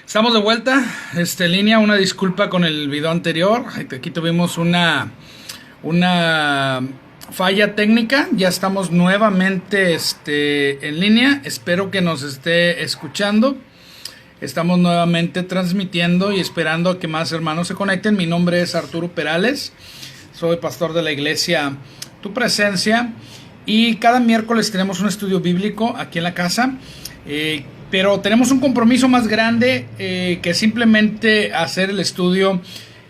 Estamos de vuelta, en línea. Una disculpa con el video anterior. Aquí tuvimos una falla técnica. Ya estamos nuevamente en línea. Espero que nos esté escuchando. Estamos nuevamente transmitiendo y esperando a que más hermanos se conecten. Mi nombre es Arturo Perales. Soy pastor de la iglesia Tu Presencia. Y cada miércoles tenemos un estudio bíblico aquí en la casa. Pero tenemos un compromiso más grande que simplemente hacer el estudio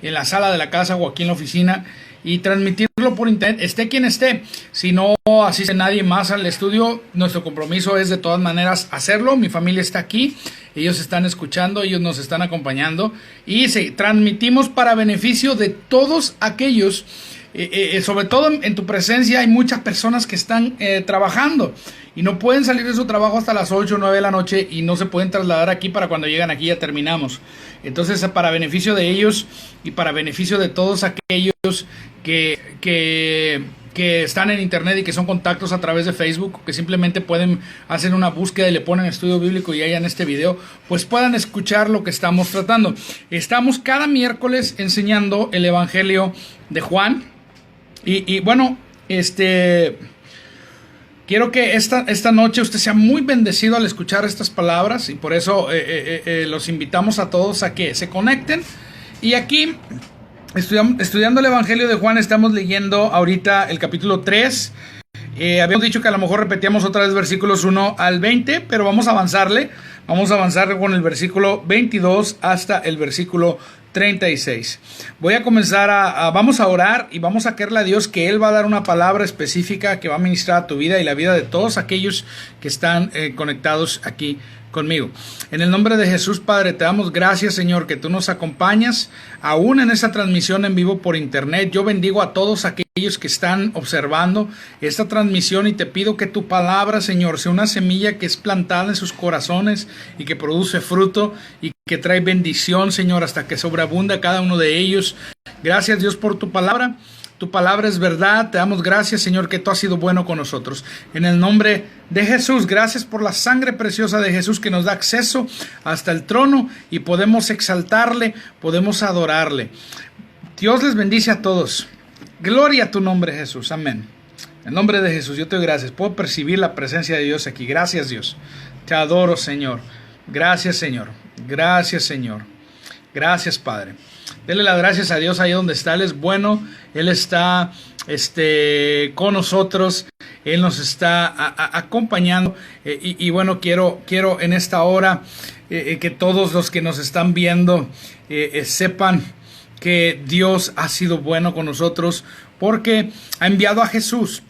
en la sala de la casa o aquí en la oficina y transmitirlo por internet, esté quien esté. Si no asiste nadie más al estudio, nuestro compromiso es de todas maneras hacerlo. Mi familia está aquí, ellos están escuchando, ellos nos están acompañando y transmitimos para beneficio de todos aquellos. Sobre todo en Tu Presencia hay muchas personas que están trabajando y no pueden salir de su trabajo hasta las 8 o 9 de la noche y no se pueden trasladar aquí para cuando llegan aquí ya terminamos. Entonces, para beneficio de ellos y para beneficio de todos aquellos que están en internet y que son contactos a través de Facebook, que simplemente pueden hacer una búsqueda y le ponen estudio bíblico y hayan este video, pues puedan escuchar lo que estamos tratando. Estamos cada miércoles enseñando el Evangelio de Juan. Y bueno, quiero que esta noche usted sea muy bendecido al escuchar estas palabras y por eso los invitamos a todos a que se conecten. Y aquí, estudiando el Evangelio de Juan, estamos leyendo ahorita el capítulo 3. Habíamos dicho que a lo mejor repetíamos otra vez versículos 1 al 20, pero vamos a avanzarle. Vamos a avanzar con el versículo 22 hasta el versículo 36. Voy a comenzar vamos a orar y vamos a creerle a Dios que Él va a dar una palabra específica que va a ministrar a tu vida y la vida de todos aquellos que están conectados aquí conmigo. En el nombre de Jesús, Padre, te damos gracias, Señor, que tú nos acompañas aún en esta transmisión en vivo por internet. Yo bendigo a todos aquellos que están observando esta transmisión y te pido que tu palabra, Señor, sea una semilla que es plantada en sus corazones y que produce fruto y que trae bendición, Señor, hasta que sobreabunda cada uno de ellos. Gracias, Dios, por tu palabra. Tu palabra es verdad. Te damos gracias, Señor, que tú has sido bueno con nosotros. En el nombre de Jesús, gracias por la sangre preciosa de Jesús que nos da acceso hasta el trono y podemos exaltarle, podemos adorarle. Dios les bendice a todos. Gloria a tu nombre, Jesús. Amén. En el nombre de Jesús, yo te doy gracias. Puedo percibir la presencia de Dios aquí. Gracias, Dios. Te adoro, Señor. Gracias, Señor. Gracias, Señor. Gracias, Padre. Dele las gracias a Dios ahí donde está. Él es bueno. Él está con nosotros. Él nos está acompañando. Y bueno, quiero en esta hora que todos los que nos están viendo sepan que Dios ha sido bueno con nosotros porque ha enviado a Jesús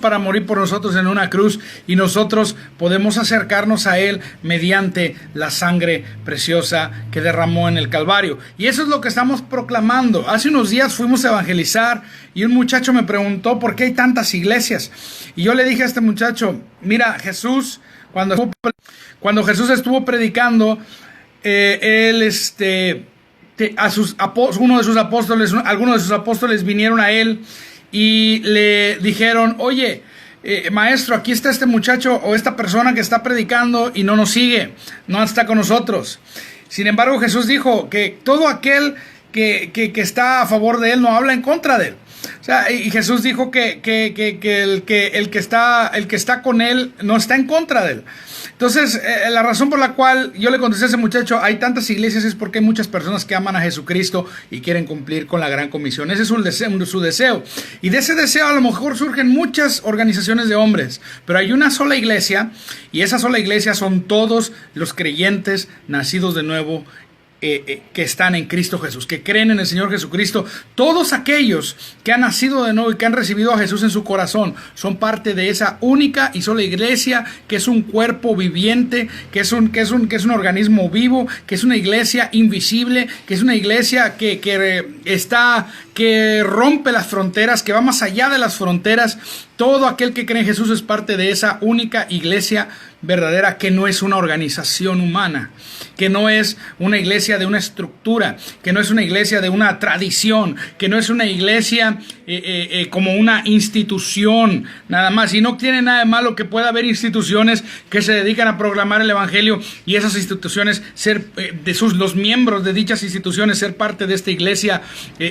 para morir por nosotros en una cruz y nosotros podemos acercarnos a Él mediante la sangre preciosa que derramó en el Calvario. Y eso es lo que estamos proclamando. Hace unos días fuimos a evangelizar y un muchacho me preguntó por qué hay tantas iglesias. Y yo le dije a este muchacho, mira, Jesús, cuando Jesús estuvo predicando, él algunos de sus apóstoles vinieron a él y le dijeron, oye, maestro, aquí está este muchacho o esta persona que está predicando y no nos sigue, no está con nosotros. Sin embargo, Jesús dijo que todo aquel que está a favor de él no habla en contra de él. O sea, y Jesús dijo que el que está con él no está en contra de él. Entonces, la razón por la cual yo le contesté a ese muchacho, hay tantas iglesias, es porque hay muchas personas que aman a Jesucristo y quieren cumplir con la gran comisión. Ese es su deseo. Y de ese deseo a lo mejor surgen muchas organizaciones de hombres, pero hay una sola iglesia y esa sola iglesia son todos los creyentes nacidos de nuevo que están en Cristo Jesús, que creen en el Señor Jesucristo. Todos aquellos que han nacido de nuevo y que han recibido a Jesús en su corazón son parte de esa única y sola iglesia, que es un cuerpo viviente, que es un organismo vivo, que es una iglesia invisible, que es una iglesia que que rompe las fronteras, que va más allá de las fronteras. Todo aquel que cree en Jesús es parte de esa única iglesia verdadera, que no es una organización humana, que no es una iglesia de una estructura, que no es una iglesia de una tradición, que no es una iglesia como una institución nada más. Y no tiene nada de malo que pueda haber instituciones que se dedican a proclamar el evangelio y esas instituciones ser los miembros de dichas instituciones ser parte de esta iglesia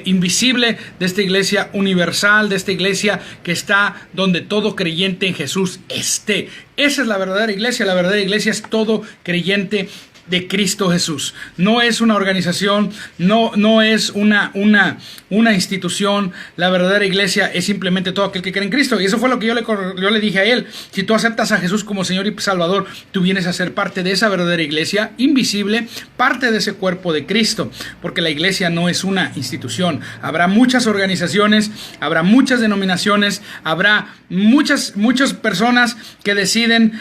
invisible, de esta iglesia universal, de esta iglesia que está donde todo creyente en Jesús esté. Esa es la verdadera iglesia. La verdadera iglesia es todo creyente de Cristo Jesús. No es una organización, no es una institución. La verdadera iglesia es simplemente todo aquel que cree en Cristo. Y eso fue lo que yo le dije a él. Si tú aceptas a Jesús como Señor y Salvador, tú vienes a ser parte de esa verdadera iglesia invisible, parte de ese cuerpo de Cristo. Porque la iglesia no es una institución. Habrá muchas organizaciones, habrá muchas denominaciones, habrá muchas personas que deciden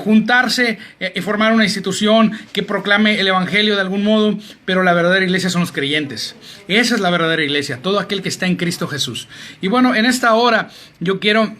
juntarse y formar una institución que proclame el evangelio de algún modo, pero la verdadera iglesia son los creyentes. Esa es la verdadera iglesia, todo aquel que está en Cristo Jesús. Y bueno, en esta hora yo quiero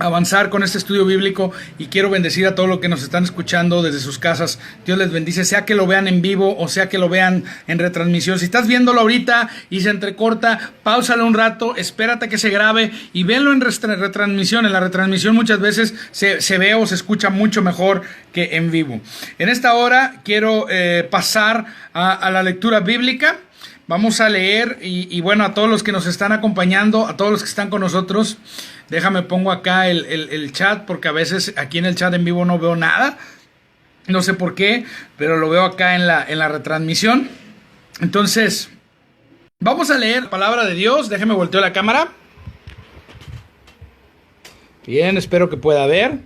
avanzar con este estudio bíblico y quiero bendecir a todos los que nos están escuchando desde sus casas. Dios les bendice, sea que lo vean en vivo o sea que lo vean en retransmisión. Si estás viéndolo ahorita y se entrecorta, páusalo un rato, espérate que se grabe y véanlo en retransmisión. En la retransmisión muchas veces se ve o se escucha mucho mejor que en vivo. En esta hora quiero pasar a la lectura bíblica. Vamos a leer y bueno, a todos los que nos están acompañando, a todos los que están con nosotros, déjame pongo acá el chat, porque a veces aquí en el chat en vivo no veo nada, no sé por qué, pero lo veo acá en la retransmisión. Entonces, vamos a leer la palabra de Dios. Déjame volteo la cámara. Bien, espero que pueda ver.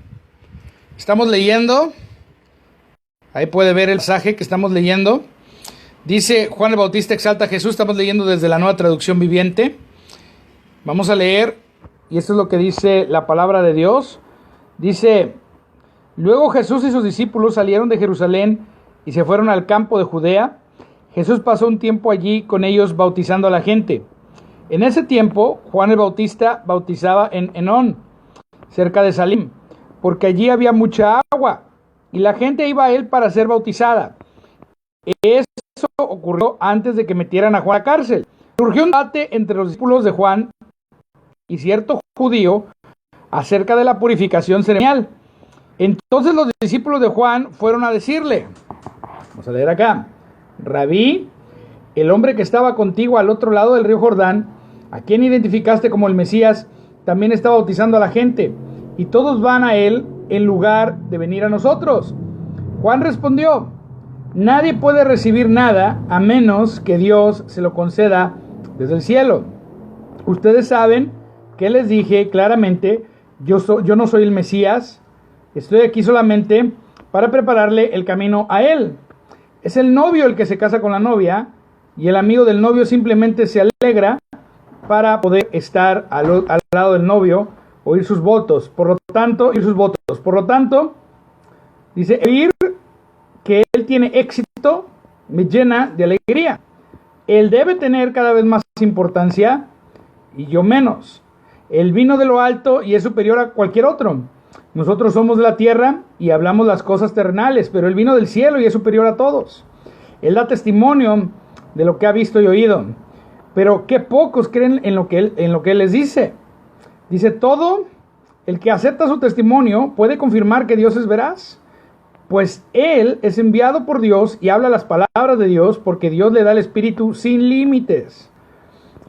Estamos leyendo, ahí puede ver el pasaje que estamos leyendo. Dice: Juan el Bautista exalta a Jesús. Estamos leyendo desde la Nueva Traducción Viviente. Vamos a leer, y esto es lo que dice la palabra de Dios. Dice: luego Jesús y sus discípulos salieron de Jerusalén y se fueron al campo de Judea. Jesús pasó un tiempo allí con ellos bautizando a la gente. En ese tiempo Juan el Bautista bautizaba en Enón, cerca de Salim, porque allí había mucha agua y la gente iba a él para ser bautizada. Eso ocurrió antes de que metieran a Juan a la cárcel. Surgió un debate entre los discípulos de Juan y cierto judío acerca de la purificación ceremonial. Entonces los discípulos de Juan fueron a decirle, vamos a leer acá: Rabí, el hombre que estaba contigo al otro lado del río Jordán, a quien identificaste como el Mesías, también está bautizando a la gente, y todos van a él en lugar de venir a nosotros. Juan respondió: nadie puede recibir nada a menos que Dios se lo conceda desde el cielo. Ustedes saben que les dije claramente, yo no soy el Mesías, estoy aquí solamente para prepararle el camino a él. Es el novio el que se casa con la novia, y el amigo del novio simplemente se alegra para poder estar al lado del novio, oír sus votos. Por lo tanto, dice, oír que él tiene éxito me llena de alegría. Él debe tener cada vez más importancia y yo menos. Él vino de lo alto y es superior a cualquier otro. Nosotros somos de la tierra y hablamos las cosas terrenales, pero él vino del cielo y es superior a todos. Él da testimonio de lo que ha visto y oído, pero qué pocos creen en lo que él les dice. Dice, todo el que acepta su testimonio puede confirmar que Dios es veraz, pues él es enviado por Dios y habla las palabras de Dios, porque Dios le da el Espíritu sin límites.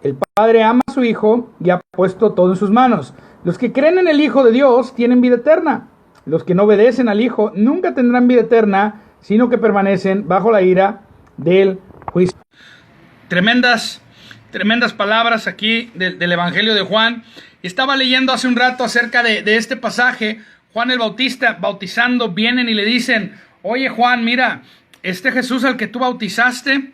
El Padre ama a su Hijo y ha puesto todo en sus manos. Los que creen en el Hijo de Dios tienen vida eterna. Los que no obedecen al Hijo nunca tendrán vida eterna, sino que permanecen bajo la ira del juicio. Tremendas palabras aquí del Evangelio de Juan. Estaba leyendo hace un rato acerca de este pasaje. Juan el Bautista bautizando, vienen y le dicen, oye Juan, mira, este Jesús al que tú bautizaste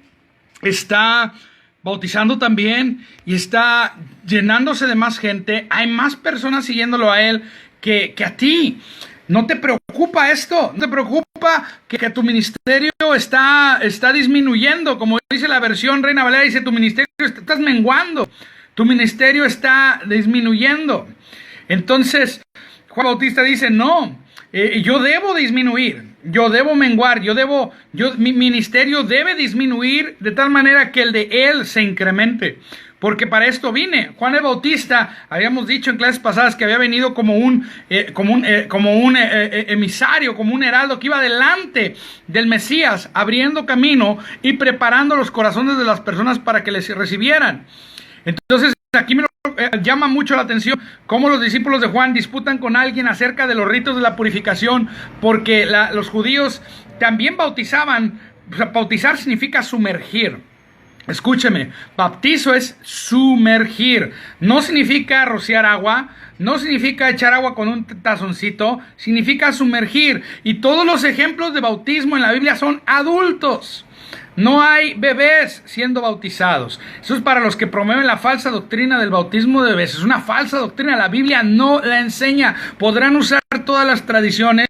está bautizando también y está llenándose de más gente. Hay más personas siguiéndolo a él que a ti. ¿No te preocupa esto? ¿No te preocupa que tu ministerio está disminuyendo? Como dice la versión Reina Valera, dice tu ministerio estás menguando, tu ministerio está disminuyendo. Entonces Juan Bautista dice, no, yo debo disminuir, yo debo menguar, mi ministerio debe disminuir de tal manera que el de él se incremente. Porque para esto vine. Juan el Bautista, habíamos dicho en clases pasadas que había venido como un emisario, como un heraldo que iba delante del Mesías, abriendo camino y preparando los corazones de las personas para que les recibieran. Entonces, aquí me llama mucho la atención cómo los discípulos de Juan disputan con alguien acerca de los ritos de la purificación, porque los judíos también bautizaban. O sea, bautizar significa sumergir. Escúcheme, bautizo es sumergir, no significa rociar agua, no significa echar agua con un tazoncito, significa sumergir. Y todos los ejemplos de bautismo en la Biblia son adultos. No hay bebés siendo bautizados. Eso es para los que promueven la falsa doctrina del bautismo de bebés. Es una falsa doctrina, la Biblia no la enseña. Podrán usar todas las tradiciones,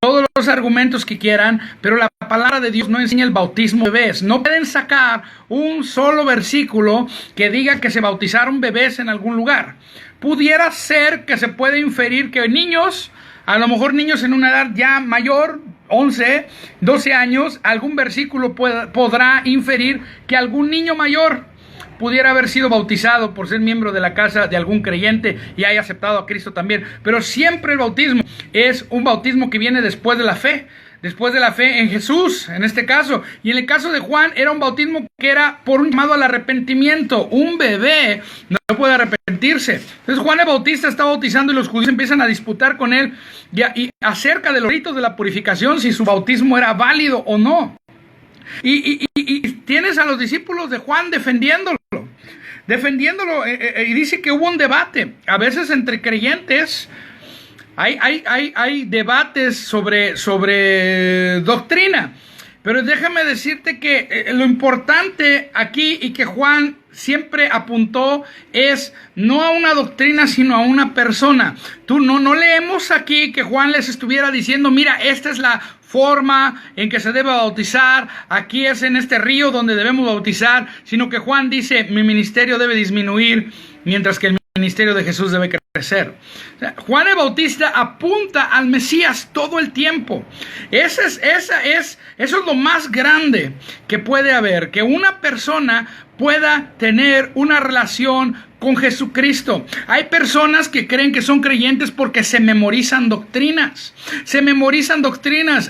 todos los argumentos que quieran, pero la palabra de Dios no enseña el bautismo de bebés. No pueden sacar un solo versículo que diga que se bautizaron bebés en algún lugar. Pudiera ser que se puede inferir que niños, a lo mejor niños en una edad ya mayor, 11, 12 años, algún versículo podrá inferir que algún niño mayor pudiera haber sido bautizado por ser miembro de la casa de algún creyente y haya aceptado a Cristo también. Pero siempre el bautismo es un bautismo que viene después de la fe en Jesús, en este caso. Y en el caso de Juan era un bautismo que era por un llamado al arrepentimiento. Un bebé no puede arrepentirse. Entonces Juan el Bautista está bautizando y los judíos empiezan a disputar con él y acerca de los ritos de la purificación, si su bautismo era válido o no. Y tienes a los discípulos de Juan defendiéndolo, y dice que hubo un debate. A veces entre creyentes hay debates sobre doctrina, pero déjame decirte que lo importante aquí y que Juan siempre apuntó es no a una doctrina sino a una persona. Tú no leemos aquí que Juan les estuviera diciendo, mira, esta es la forma en que se debe bautizar, aquí es en este río donde debemos bautizar, sino que Juan dice, mi ministerio debe disminuir, mientras que el ministerio de Jesús debe crecer. O sea, Juan el Bautista apunta al Mesías todo el tiempo. Eso es lo más grande que puede haber, que una persona pueda tener una relación con Jesucristo. Hay personas que creen que son creyentes porque se memorizan doctrinas.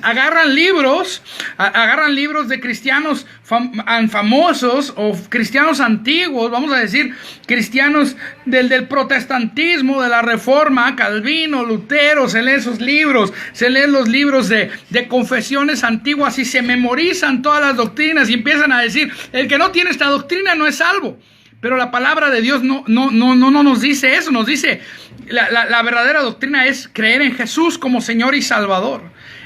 Agarran libros de cristianos famosos o cristianos antiguos, vamos a decir, cristianos del protestantismo, de la Reforma, Calvino, Lutero. Se leen esos libros, se leen los libros de confesiones antiguas y se memorizan todas las doctrinas y empiezan a decir, el que no tiene esta doctrina no es salvo. Pero la palabra de Dios no nos dice eso. Nos dice, la verdadera doctrina es creer en Jesús como Señor y Salvador.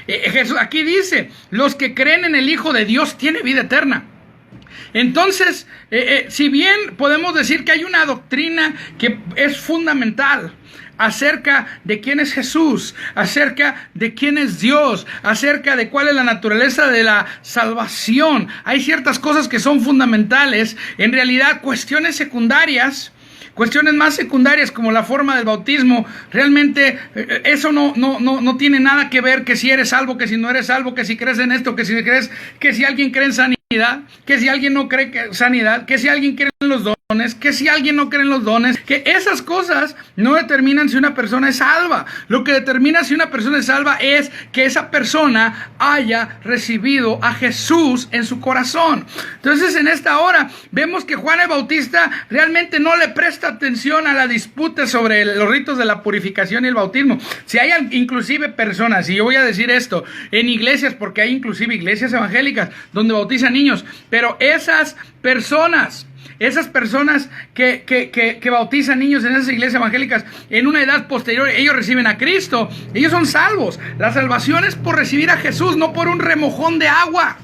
Jesús, aquí dice, los que creen en el Hijo de Dios tienen vida eterna. Entonces, si bien podemos decir que hay una doctrina que es fundamental acerca de quién es Jesús, acerca de quién es Dios, acerca de cuál es la naturaleza de la salvación, hay ciertas cosas que son fundamentales. En realidad, cuestiones secundarias, cuestiones más secundarias como la forma del bautismo, realmente eso no tiene nada que ver que si eres salvo, que si no eres salvo, que si crees en esto, que si alguien cree en sanidad, que si alguien no cree en sanidad, que si alguien cree en los dones, que si alguien no cree en los dones, que esas cosas no determinan si una persona es salva. Lo que determina si una persona es salva es que esa persona haya recibido a Jesús en su corazón. Entonces, en esta hora vemos que Juan el Bautista realmente no le presta atención a la disputa sobre los ritos de la purificación y el bautismo. Si hay inclusive personas, y yo voy a decir esto, en iglesias, porque hay inclusive iglesias evangélicas donde bautizan niños, pero esas personas que bautizan niños en esas iglesias evangélicas en una edad posterior, ellos reciben a Cristo, ellos son salvos. La salvación es por recibir a Jesús, no por un remojón de agua.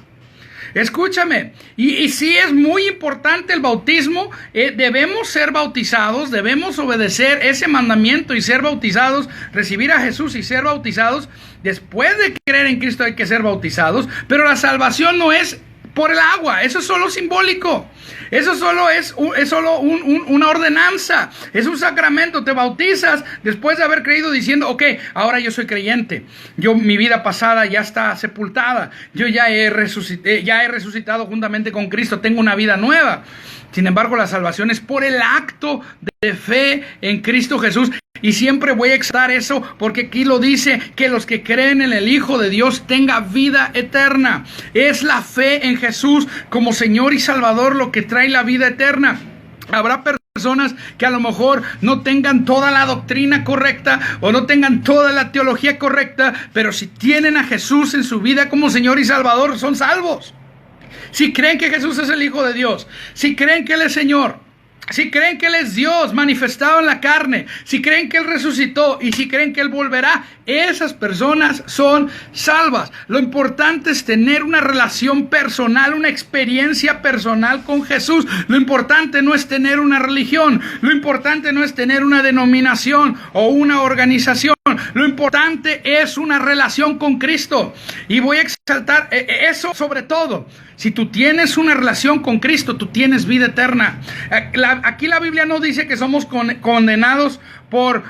Escúchame, y sí es muy importante el bautismo, debemos ser bautizados, debemos obedecer ese mandamiento y ser bautizados, recibir a Jesús y ser bautizados. Después de creer en Cristo hay que ser bautizados, pero la salvación no es por el agua, eso es solo simbólico. Eso solo es una ordenanza, es un sacramento. Te bautizas después de haber creído diciendo, ok, ahora yo soy creyente, mi vida pasada ya está sepultada, yo ya he resucitado juntamente con Cristo, tengo una vida nueva. Sin embargo, la salvación es por el acto de fe en Cristo Jesús. Y siempre voy a exaltar eso porque aquí lo dice, que los que creen en el Hijo de Dios tengan vida eterna. Es la fe en Jesús como Señor y Salvador lo que trae la vida eterna. Habrá personas que a lo mejor no tengan toda la doctrina correcta o no tengan toda la teología correcta, pero si tienen a Jesús en su vida como Señor y Salvador, son salvos. Si creen que Jesús es el Hijo de Dios, si creen que Él es Señor, si creen que Él es Dios manifestado en la carne, si creen que Él resucitó y si creen que Él volverá, esas personas son salvas. Lo importante es tener una relación personal, una experiencia personal con Jesús. Lo importante no es tener una religión, lo importante no es tener una denominación o una organización. Lo importante es una relación con Cristo. Y voy a exaltar eso sobre todo. Si tú tienes una relación con Cristo, tú tienes vida eterna. Aquí la Biblia no dice que somos condenados por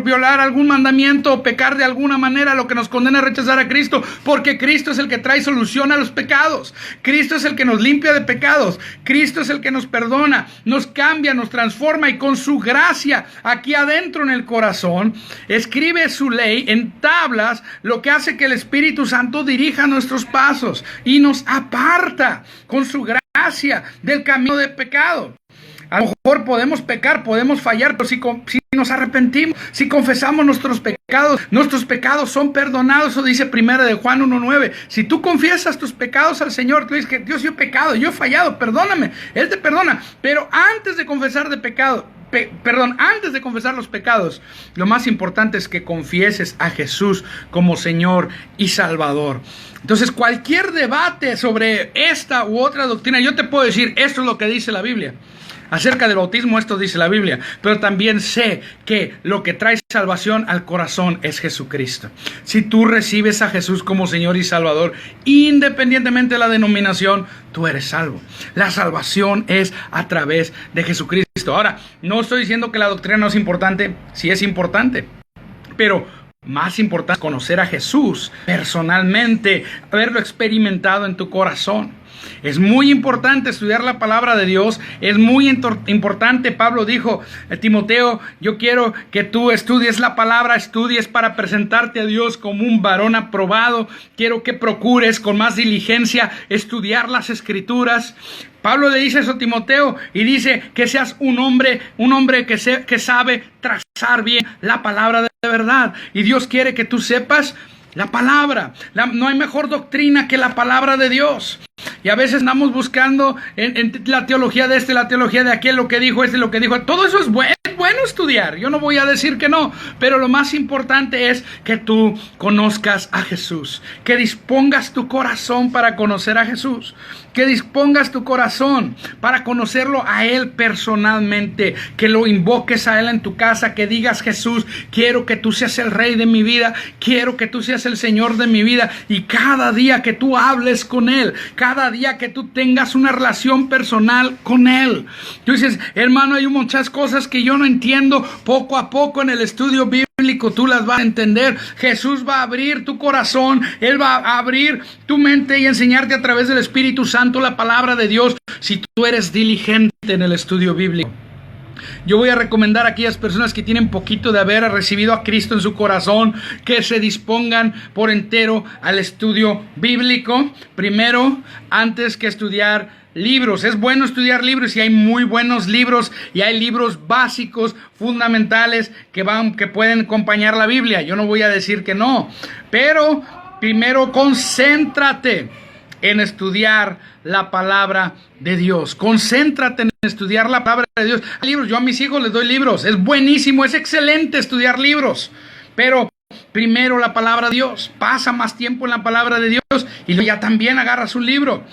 violar algún mandamiento o pecar de alguna manera, lo que nos condena a rechazar a Cristo, porque Cristo es el que trae solución a los pecados. Cristo es el que nos limpia de pecados. Cristo es el que nos perdona, nos cambia, nos transforma, y con su gracia aquí adentro en el corazón escribe su ley en tablas, lo que hace que el Espíritu Santo dirija nuestros pasos y nos aparta con su gracia del camino de pecado. A lo mejor podemos pecar, podemos fallar, pero si nos arrepentimos, si confesamos nuestros pecados son perdonados. Eso dice 1 de Juan 1:9. Si tú confiesas tus pecados al Señor, tú dices que Dios, yo he pecado, yo he fallado, perdóname. Él te perdona. Pero antes de confesar antes de confesar los pecados, lo más importante es que confieses a Jesús como Señor y Salvador. Entonces, cualquier debate sobre esta u otra doctrina, yo te puedo decir, esto es lo que dice la Biblia. Acerca del bautismo, esto dice la Biblia, pero también sé que lo que trae salvación al corazón es Jesucristo. Si tú recibes a Jesús como Señor y Salvador, independientemente de la denominación, tú eres salvo. La salvación es a través de Jesucristo. Ahora, no estoy diciendo que la doctrina no es importante, sí es importante, pero más importante es conocer a Jesús personalmente, haberlo experimentado en tu corazón. Es muy importante estudiar la palabra de Dios. Es muy importante. Pablo dijo a Timoteo, yo quiero que tú estudies la palabra, estudies para presentarte a Dios como un varón aprobado. Quiero que procures con más diligencia estudiar las Escrituras. Pablo le dice eso a Timoteo y dice que seas un hombre que sabe trazar bien la palabra de verdad. Y Dios quiere que tú sepas la palabra. No hay mejor doctrina que la palabra de Dios. Y a veces andamos buscando en la teología de este, la teología de aquel, lo que dijo este, lo que dijo. Todo eso es bueno estudiar. Yo no voy a decir que no. Pero lo más importante es que tú conozcas a Jesús. Que dispongas tu corazón para conocer a Jesús. Que dispongas tu corazón para conocerlo a Él personalmente. Que lo invoques a Él en tu casa. Que digas, Jesús, quiero que tú seas el Rey de mi vida. Quiero que tú seas el Señor de mi vida. Y cada día que tú hables con Él, cada día que tú tengas una relación personal con Él. Tú dices, hermano, hay muchas cosas que yo no entiendo. Poco a poco en el estudio bíblico tú las vas a entender. Jesús va a abrir tu corazón. Él va a abrir tu mente y enseñarte a través del Espíritu Santo la palabra de Dios, si tú eres diligente en el estudio bíblico. Yo voy a recomendar a aquellas personas que tienen poquito de haber recibido a Cristo en su corazón, que se dispongan por entero al estudio bíblico. Primero, antes que estudiar libros. Es bueno estudiar libros y hay muy buenos libros y hay libros básicos, fundamentales que pueden acompañar la Biblia. Yo no voy a decir que no, pero primero concéntrate en estudiar la palabra de Dios. Concéntrate en estudiar la palabra de Dios. Libros, yo a mis hijos les doy libros. Es buenísimo, es excelente estudiar libros. Pero primero la palabra de Dios, pasa más tiempo en la palabra de Dios y luego ya también agarras un libro.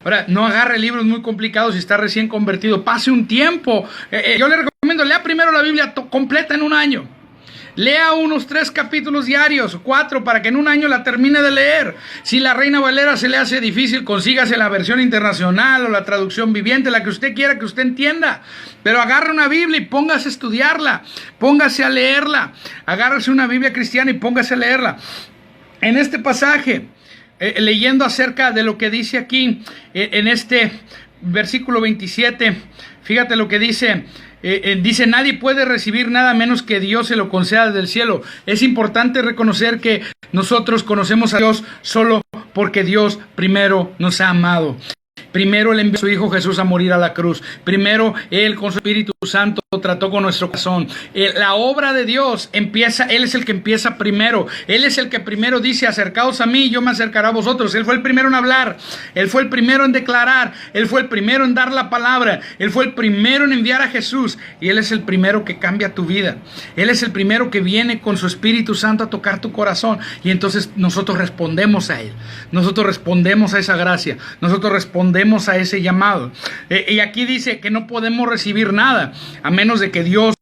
Ahora, no agarre libros muy complicados si está recién convertido, pase un tiempo. Yo le recomiendo, lea primero la Biblia completa en un año. Lea unos 3 capítulos diarios, 4, para que en un año la termine de leer. Si la Reina Valera se le hace difícil, consígase la versión internacional o la traducción viviente, la que usted quiera, que usted entienda. Pero agarre una Biblia y póngase a estudiarla, póngase a leerla. Agárrese una Biblia cristiana y póngase a leerla. En este pasaje, leyendo acerca de lo que dice aquí, en este versículo 27, fíjate lo que dice. Dice, nadie puede recibir nada menos que Dios se lo conceda desde el cielo. Es importante reconocer que nosotros conocemos a Dios solo porque Dios primero nos ha amado. Primero Él envió a su Hijo Jesús a morir a la cruz. Primero Él con su Espíritu Santo trató con nuestro corazón. La obra de Dios empieza, Él es el que empieza primero. Él es el que primero dice, acercaos a mí y yo me acercaré a vosotros. Él fue el primero en hablar. Él fue el primero en declarar. Él fue el primero en dar la palabra. Él fue el primero en enviar a Jesús. Y Él es el primero que cambia tu vida. Él es el primero que viene con su Espíritu Santo a tocar tu corazón. Y entonces nosotros respondemos a Él. Nosotros respondemos a esa gracia. Nosotros respondemos a ese llamado. Y aquí dice que no podemos recibir nada a menos de que Dios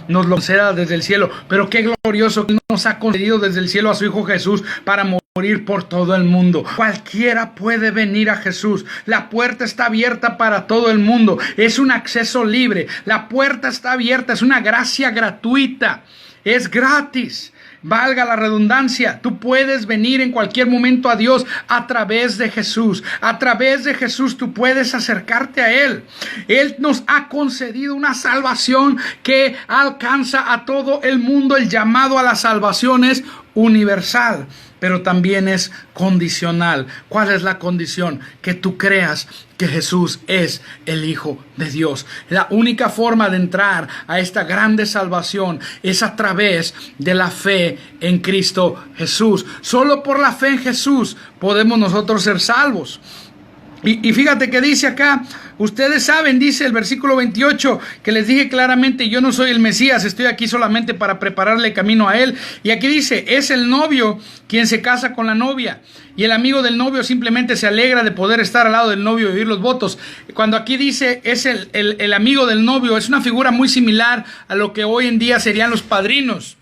nos lo conceda desde el cielo. Pero qué glorioso que nos ha concedido desde el cielo a su Hijo Jesús para morir por todo el mundo. Cualquiera puede venir a Jesús. La puerta está abierta para todo el mundo. Es un acceso libre. La puerta está abierta. Es una gracia gratuita. Es gratis. Valga la redundancia, tú puedes venir en cualquier momento a Dios a través de Jesús. A través de Jesús tú puedes acercarte a Él. Él nos ha concedido una salvación que alcanza a todo el mundo. El llamado a la salvación es universal, pero también es condicional. ¿Cuál es la condición? Que tú creas que Jesús es el Hijo de Dios. La única forma de entrar a esta grande salvación es a través de la fe en Cristo Jesús. Solo por la fe en Jesús podemos nosotros ser salvos. Y fíjate que dice acá, ustedes saben, dice el versículo 28, que les dije claramente, yo no soy el Mesías, estoy aquí solamente para prepararle camino a Él. Y aquí dice, es el novio quien se casa con la novia. Y el amigo del novio simplemente se alegra de poder estar al lado del novio y oír los votos. Cuando aquí dice, es el amigo del novio, es una figura muy similar a lo que hoy en día serían los padrinos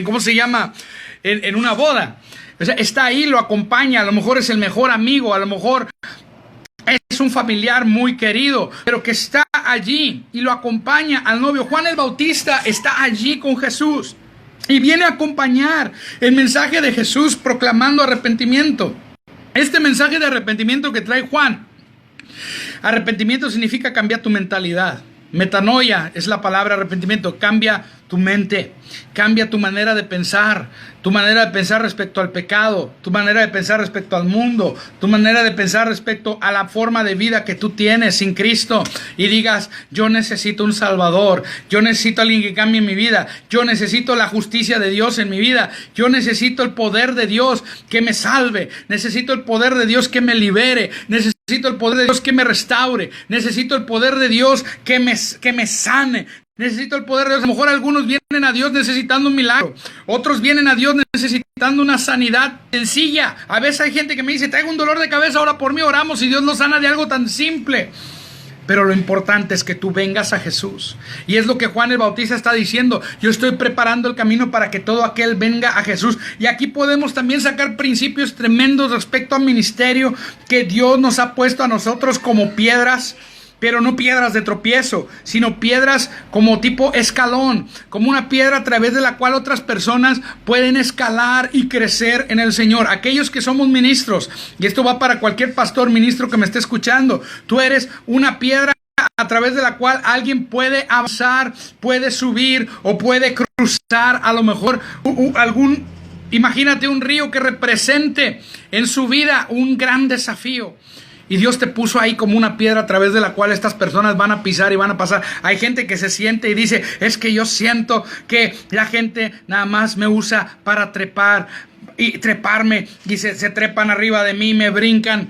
¿cómo se llama? En una boda. O sea, está ahí, lo acompaña, a lo mejor es el mejor amigo, a lo mejor es un familiar muy querido, pero que está allí y lo acompaña al novio. Juan el Bautista está allí con Jesús y viene a acompañar el mensaje de Jesús proclamando arrepentimiento. Este mensaje de arrepentimiento que trae Juan, arrepentimiento significa cambiar tu mentalidad. Metanoia es la palabra arrepentimiento. Cambia tu mente, cambia tu manera de pensar respecto al pecado, tu manera de pensar respecto al mundo, tu manera de pensar respecto a la forma de vida que tú tienes sin Cristo. Y digas, yo necesito un Salvador, yo necesito a alguien que cambie mi vida, yo necesito la justicia de Dios en mi vida, yo necesito el poder de Dios que me salve, necesito el poder de Dios que me libere, necesito el poder de Dios que me restaure, necesito el poder de Dios que me sane. Necesito el poder de Dios. A lo mejor algunos vienen a Dios necesitando un milagro. Otros vienen a Dios necesitando una sanidad sencilla. A veces hay gente que me dice, traigo un dolor de cabeza, ora por mí, oramos y Dios nos sana de algo tan simple. Pero lo importante es que tú vengas a Jesús. Y es lo que Juan el Bautista está diciendo. Yo estoy preparando el camino para que todo aquel venga a Jesús. Y aquí podemos también sacar principios tremendos respecto al ministerio que Dios nos ha puesto a nosotros como piedras. Pero no piedras de tropiezo, sino piedras como tipo escalón, como una piedra a través de la cual otras personas pueden escalar y crecer en el Señor. Aquellos que somos ministros, y esto va para cualquier pastor, ministro que me esté escuchando, tú eres una piedra a través de la cual alguien puede avanzar, puede subir o puede cruzar a lo mejor imagínate un río que represente en su vida un gran desafío. Y Dios te puso ahí como una piedra a través de la cual estas personas van a pisar y van a pasar. Hay gente que se siente y dice, es que yo siento que la gente nada más me usa para trepar y treparme y se trepan arriba de mí, me brincan.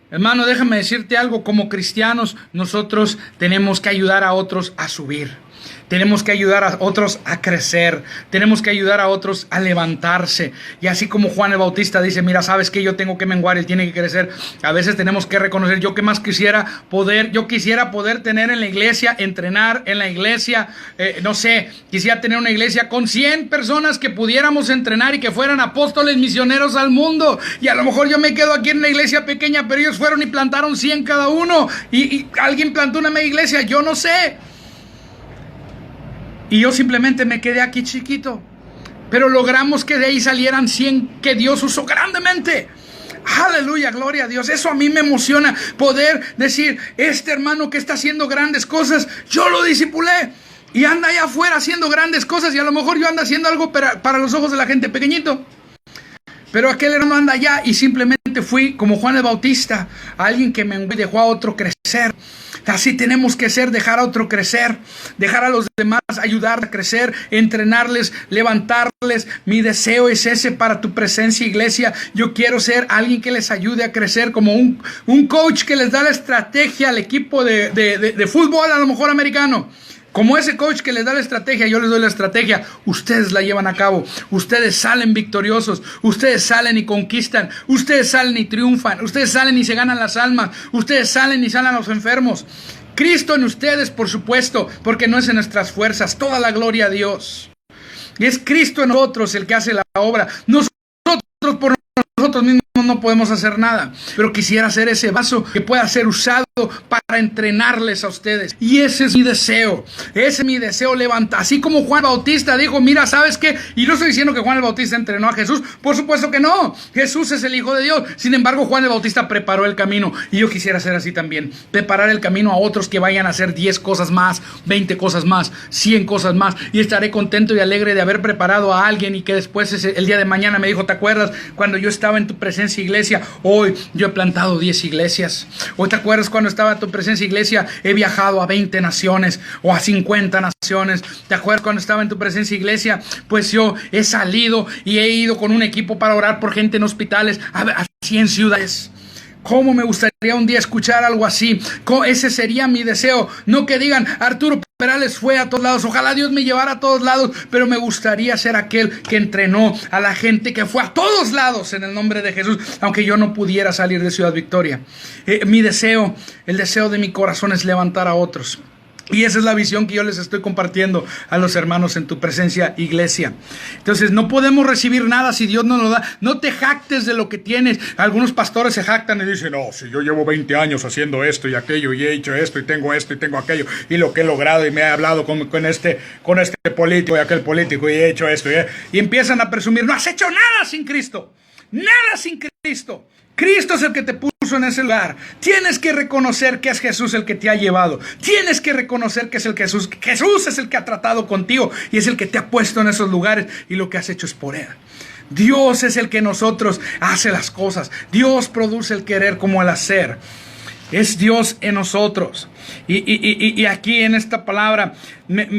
Hermano, déjame decirte algo, como cristianos nosotros tenemos que ayudar a otros a subir. Tenemos que ayudar a otros a crecer. Tenemos que ayudar a otros a levantarse. Y así como Juan el Bautista dice, mira, sabes que yo tengo que menguar, él tiene que crecer. A veces tenemos que reconocer, yo quisiera poder tener en la iglesia, entrenar en la iglesia, quisiera tener una iglesia con 100 personas que pudiéramos entrenar y que fueran apóstoles misioneros al mundo. Y a lo mejor yo me quedo aquí en una iglesia pequeña, pero ellos fueron y plantaron 100 cada uno. Y alguien plantó una media iglesia, yo no sé. Y yo simplemente me quedé aquí chiquito. Pero logramos que de ahí salieran 100 que Dios usó grandemente. Aleluya, gloria a Dios. Eso a mí me emociona, poder decir, este hermano que está haciendo grandes cosas, yo lo discipulé. Y anda allá afuera haciendo grandes cosas. Y a lo mejor yo ando haciendo algo para los ojos de la gente pequeñito. Pero aquel hermano anda allá y simplemente fui como Juan el Bautista, alguien que me dejó a otro crecer. Así tenemos que ser, dejar a otro crecer, dejar a los demás ayudar a crecer, entrenarles, levantarles. Mi deseo es ese para tu presencia, iglesia. Yo quiero ser alguien que les ayude a crecer, como un coach que les da la estrategia al equipo de fútbol, a lo mejor americano. Como ese coach que les da la estrategia, yo les doy la estrategia, ustedes la llevan a cabo, ustedes salen victoriosos, ustedes salen y conquistan, ustedes salen y triunfan, ustedes salen y se ganan las almas, ustedes salen y sanan a los enfermos. Cristo en ustedes, por supuesto, porque no es en nuestras fuerzas, toda la gloria a Dios. Y es Cristo en nosotros el que hace la obra. Nosotros por nosotros mismos no podemos hacer nada, pero quisiera ser ese vaso que pueda ser usado para entrenarles a ustedes. Y ese es mi deseo, levantar. Así como Juan Bautista dijo, mira, ¿sabes qué? Y no estoy diciendo que Juan el Bautista entrenó a Jesús, por supuesto que no. Jesús es el Hijo de Dios. Sin embargo, Juan el Bautista preparó el camino. Y yo quisiera ser así también, preparar el camino a otros que vayan a hacer 10 cosas más, 20 cosas más, 100 cosas más. Y estaré contento y alegre de haber preparado a alguien y que después el día de mañana me dijo, ¿te acuerdas cuando yo estaba en tu presencia, iglesia? Hoy yo he plantado 10 iglesias. ¿O te acuerdas cuando estaba en tu presencia, iglesia? He viajado a 20 naciones o a 50 naciones. ¿Te acuerdas cuando estaba en tu presencia, iglesia? Pues yo he salido y he ido con un equipo para orar por gente en hospitales a 100 ciudades. ¿Cómo me gustaría un día escuchar algo así? Ese sería mi deseo. No que digan, Arturo Perales fue a todos lados. Ojalá Dios me llevara a todos lados, pero me gustaría ser aquel que entrenó a la gente que fue a todos lados en el nombre de Jesús, aunque yo no pudiera salir de Ciudad Victoria. Mi deseo, el deseo de mi corazón es levantar a otros. Y esa es la visión que yo les estoy compartiendo a los hermanos en tu presencia, iglesia. Entonces, no podemos recibir nada si Dios no nos da. No te jactes de lo que tienes. Algunos pastores se jactan y dicen, no, si yo llevo 20 años haciendo esto y aquello, y he hecho esto, y tengo aquello, y lo que he logrado, y me he hablado con este político y aquel político, y he hecho esto. Y empiezan a presumir, no has hecho nada sin Cristo. Nada sin Cristo. Cristo es el que te puso en ese lugar. Tienes que reconocer que es Jesús el que te ha llevado. Tienes que reconocer que es el Jesús. Jesús es el que ha tratado contigo y es el que te ha puesto en esos lugares y lo que has hecho es por Él. Dios es el que nosotros hace las cosas. Dios produce el querer como el hacer. Es Dios en nosotros. Y aquí en esta palabra,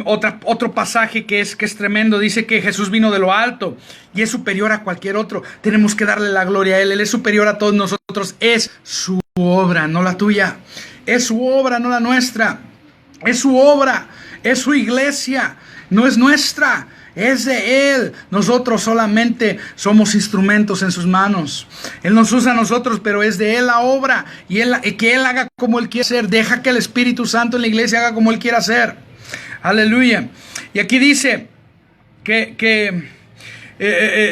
otro pasaje que es tremendo, dice que Jesús vino de lo alto y es superior a cualquier otro. Tenemos que darle la gloria a Él. Él es superior a todos nosotros. Es su obra, no la tuya. Es su obra, no la nuestra. Es su obra, es su iglesia, no es nuestra. Es de Él. Nosotros solamente somos instrumentos en sus manos. Él nos usa a nosotros, pero es de Él la obra. Y que Él haga como Él quiere hacer. Deja que el Espíritu Santo en la iglesia haga como Él quiera hacer. Aleluya. Y aquí dice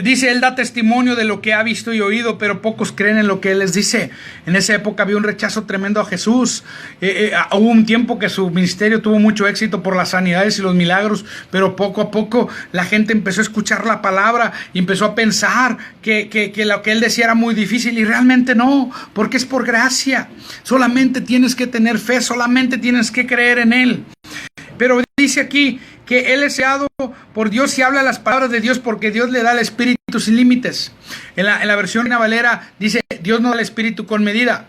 dice, Él da testimonio de lo que ha visto y oído, pero pocos creen en lo que Él les dice. En esa época había un rechazo tremendo a Jesús. Hubo un tiempo que su ministerio tuvo mucho éxito por las sanidades y los milagros, pero poco a poco la gente empezó a escuchar la palabra y empezó a pensar que lo que Él decía era muy difícil, y realmente no, porque es por gracia. Solamente tienes que tener fe, solamente tienes que creer en Él. Pero dice aquí que Él es creado por Dios y habla las palabras de Dios porque Dios le da el Espíritu sin límites. En la versión Reina Valera dice, Dios no da el Espíritu con medida.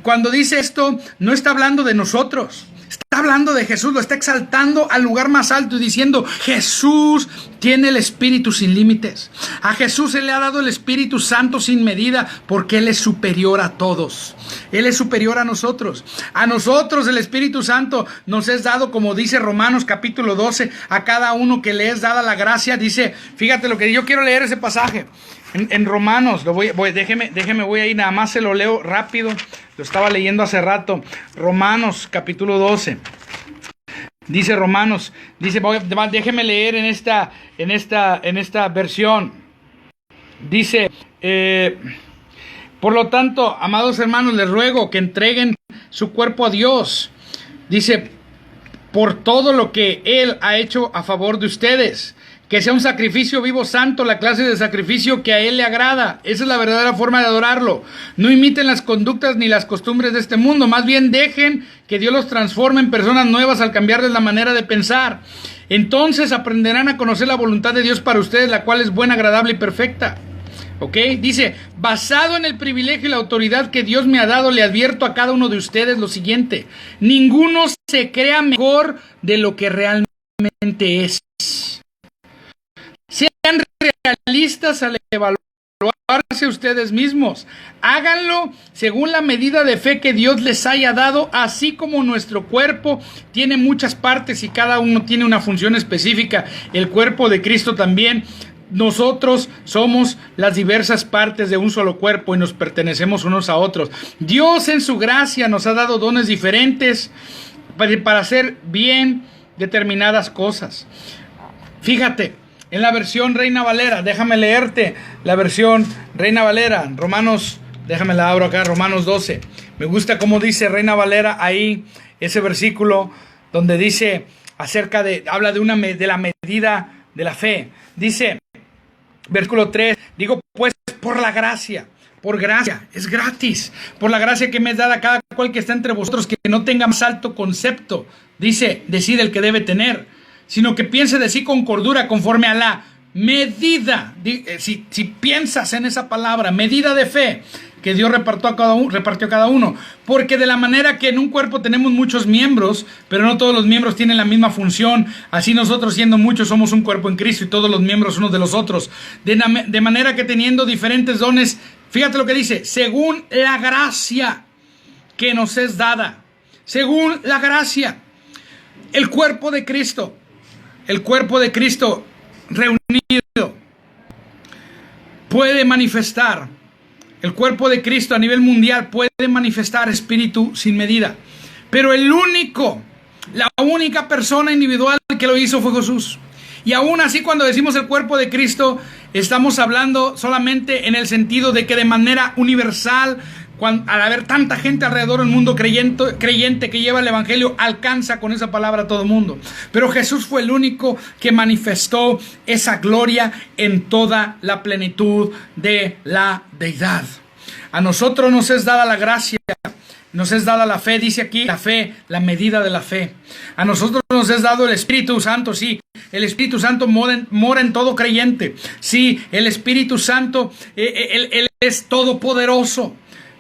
Cuando dice esto, no está hablando de nosotros, Está hablando de Jesús, lo está exaltando al lugar más alto y diciendo, Jesús tiene el Espíritu sin límites. A Jesús se le ha dado el Espíritu Santo sin medida porque Él es superior a todos. Él es superior a nosotros. A nosotros el Espíritu Santo nos es dado, como dice Romanos capítulo 12, a cada uno que le es dada la gracia. Dice, fíjate lo que yo quiero leer ese pasaje. En Romanos, déjeme voy a ir, nada más se lo leo rápido, lo estaba leyendo hace rato. Romanos capítulo 12, dice Romanos, déjeme leer en esta versión. Dice, por lo tanto, amados hermanos, les ruego que entreguen su cuerpo a Dios. Dice, por todo lo que Él ha hecho a favor de ustedes. Que sea un sacrificio vivo, santo, la clase de sacrificio que a Él le agrada. Esa es la verdadera forma de adorarlo. No imiten las conductas ni las costumbres de este mundo. Más bien dejen que Dios los transforme en personas nuevas al cambiarles la manera de pensar. Entonces aprenderán a conocer la voluntad de Dios para ustedes, la cual es buena, agradable y perfecta. ¿Ok? Dice, basado en el privilegio y la autoridad que Dios me ha dado, le advierto a cada uno de ustedes lo siguiente. Ninguno se crea mejor de lo que realmente es. Sean realistas al evaluarse ustedes mismos. Háganlo según la medida de fe que Dios les haya dado, así como nuestro cuerpo tiene muchas partes y cada uno tiene una función específica. El cuerpo de Cristo también. Nosotros somos las diversas partes de un solo cuerpo y nos pertenecemos unos a otros. Dios en su gracia nos ha dado dones diferentes para hacer bien determinadas cosas. Fíjate. En la versión Reina Valera, déjame leerte la versión Reina Valera, Romanos, déjame la abro acá, Romanos 12. Me gusta cómo dice Reina Valera ahí, ese versículo donde dice habla de la medida de la fe. Dice, versículo 3, digo pues por la gracia. Por gracia, es gratis. Por la gracia que me es dada a cada cual que está entre vosotros, que no tenga más alto concepto, dice, decide el que debe tener, sino que piense de sí con cordura conforme a la medida, si piensas en esa palabra, medida de fe que Dios repartió a cada uno, porque de la manera que en un cuerpo tenemos muchos miembros, pero no todos los miembros tienen la misma función, así nosotros siendo muchos somos un cuerpo en Cristo y todos los miembros unos de los otros, de manera que teniendo diferentes dones, fíjate lo que dice, según la gracia que nos es dada, según la gracia, el cuerpo de Cristo reunido puede manifestar, el cuerpo de Cristo a nivel mundial puede manifestar espíritu sin medida. Pero la única persona individual que lo hizo fue Jesús. Y aún así, cuando decimos el cuerpo de Cristo, estamos hablando solamente en el sentido de que de manera universal, al haber tanta gente alrededor del mundo creyente que lleva el evangelio, alcanza con esa palabra a todo el mundo. Pero Jesús fue el único que manifestó esa gloria en toda la plenitud de la deidad. A nosotros nos es dada la gracia, nos es dada la fe, dice aquí la fe, la medida de la fe. A nosotros nos es dado el Espíritu Santo, sí. El Espíritu Santo mora en todo creyente. Sí, el Espíritu Santo, Él es todopoderoso.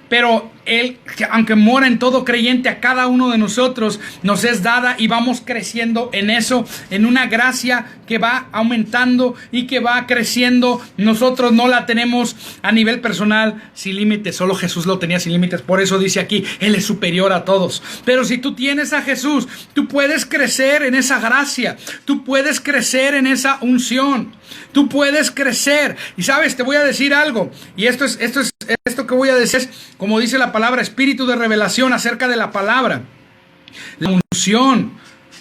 Pero Él, aunque mora en todo creyente, a cada uno de nosotros nos es dada y vamos creciendo en eso, en una gracia que va aumentando y que va creciendo. Nosotros no la tenemos a nivel personal sin límites, solo Jesús lo tenía sin límites. Por eso dice aquí, Él es superior a todos. Pero si tú tienes a Jesús, tú puedes crecer en esa gracia, tú puedes crecer en esa unción, tú puedes crecer. Y sabes, te voy a decir algo, y esto que voy a decir es, como dice la palabra, espíritu de revelación acerca de la palabra. La unción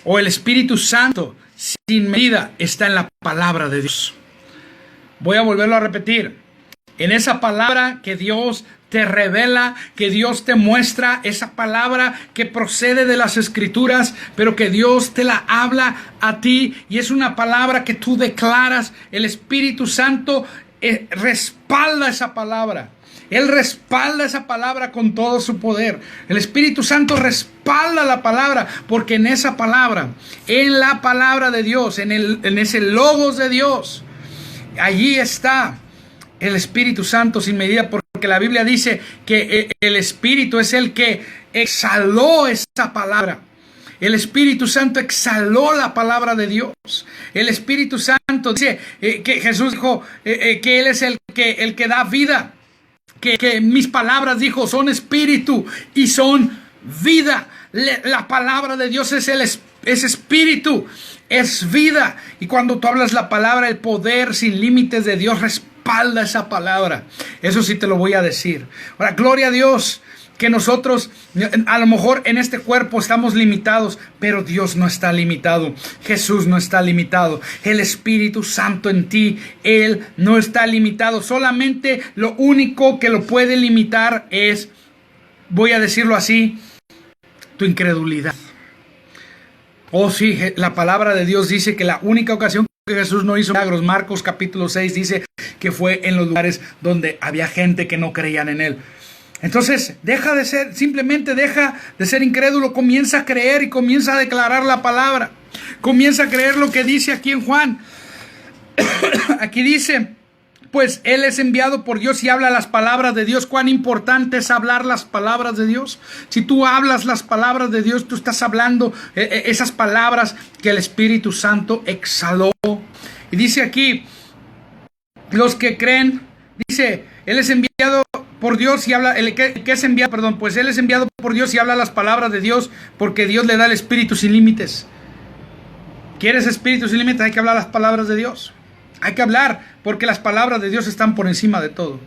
o el Espíritu Santo sin medida está en la palabra de Dios. Voy a volverlo a repetir. En esa palabra que Dios te revela, que Dios te muestra, esa palabra que procede de las Escrituras, pero que Dios te la habla a ti y es una palabra que tú declaras. El Espíritu Santo respalda esa palabra. Él respalda esa palabra con todo su poder. El Espíritu Santo respalda la palabra, porque en esa palabra, en la palabra de Dios, en ese logos de Dios, allí está el Espíritu Santo sin medida, porque la Biblia dice que el Espíritu es el que exhaló esa palabra. El Espíritu Santo exhaló la palabra de Dios. El Espíritu Santo dice que Jesús dijo que Él es el que da vida. Que mis palabras, dijo, son espíritu y son vida. La palabra de Dios es espíritu, es vida. Y cuando tú hablas la palabra, el poder sin límites de Dios respalda esa palabra. Eso sí te lo voy a decir. Ahora, gloria a Dios, que nosotros a lo mejor en este cuerpo estamos limitados, pero Dios no está limitado. Jesús no está limitado. El Espíritu Santo en ti, Él no está limitado. Solamente lo único que lo puede limitar es, voy a decirlo así, tu incredulidad. Oh sí, la palabra de Dios dice que la única ocasión que Jesús no hizo milagros, Marcos capítulo 6 dice que fue en los lugares donde había gente que no creían en Él. Entonces, simplemente deja de ser incrédulo, comienza a creer y comienza a declarar la palabra. Comienza a creer lo que dice aquí en Juan. Aquí dice, pues Él es enviado por Dios y habla las palabras de Dios. Cuán importante es hablar las palabras de Dios. Si tú hablas las palabras de Dios, tú estás hablando esas palabras que el Espíritu Santo exhaló. Y dice aquí, los que creen, dice, Él es enviado por Dios y habla, pues Él es enviado por Dios y habla las palabras de Dios, porque Dios le da el Espíritu sin límites. ¿Quieres Espíritu sin límites? Hay que hablar las palabras de Dios. Hay que hablar, porque las palabras de Dios están por encima de todo.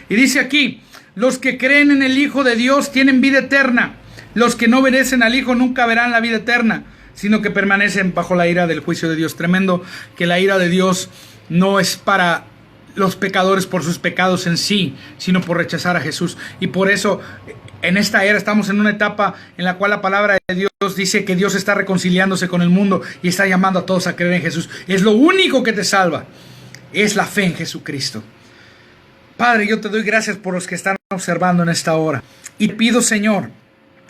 Y dice aquí, los que creen en el Hijo de Dios tienen vida eterna. Los que no obedecen al Hijo nunca verán la vida eterna, sino que permanecen bajo la ira del juicio de Dios. Tremendo que la ira de Dios no es para los pecadores por sus pecados en sí, sino por rechazar a Jesús. Y por eso en esta era estamos en una etapa en la cual la palabra de Dios dice que Dios está reconciliándose con el mundo y está llamando a todos a creer en Jesús. Es lo único que te salva, es la fe en Jesucristo. Padre, yo te doy gracias por los que están observando en esta hora. Y pido, Señor,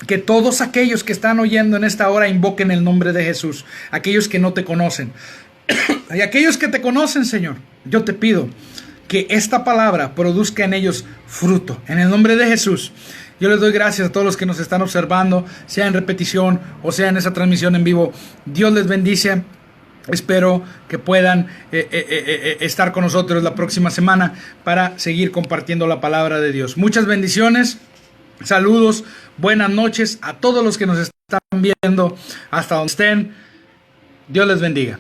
que todos aquellos que están oyendo en esta hora invoquen el nombre de Jesús. Aquellos que no te conocen. Y aquellos que te conocen, Señor, yo te pido que esta palabra produzca en ellos fruto. En el nombre de Jesús, yo les doy gracias a todos los que nos están observando, sea en repetición o sea en esa transmisión en vivo. Dios les bendice. Espero que puedan estar con nosotros la próxima semana para seguir compartiendo la palabra de Dios. Muchas bendiciones, saludos, buenas noches a todos los que nos están viendo hasta donde estén. Dios les bendiga.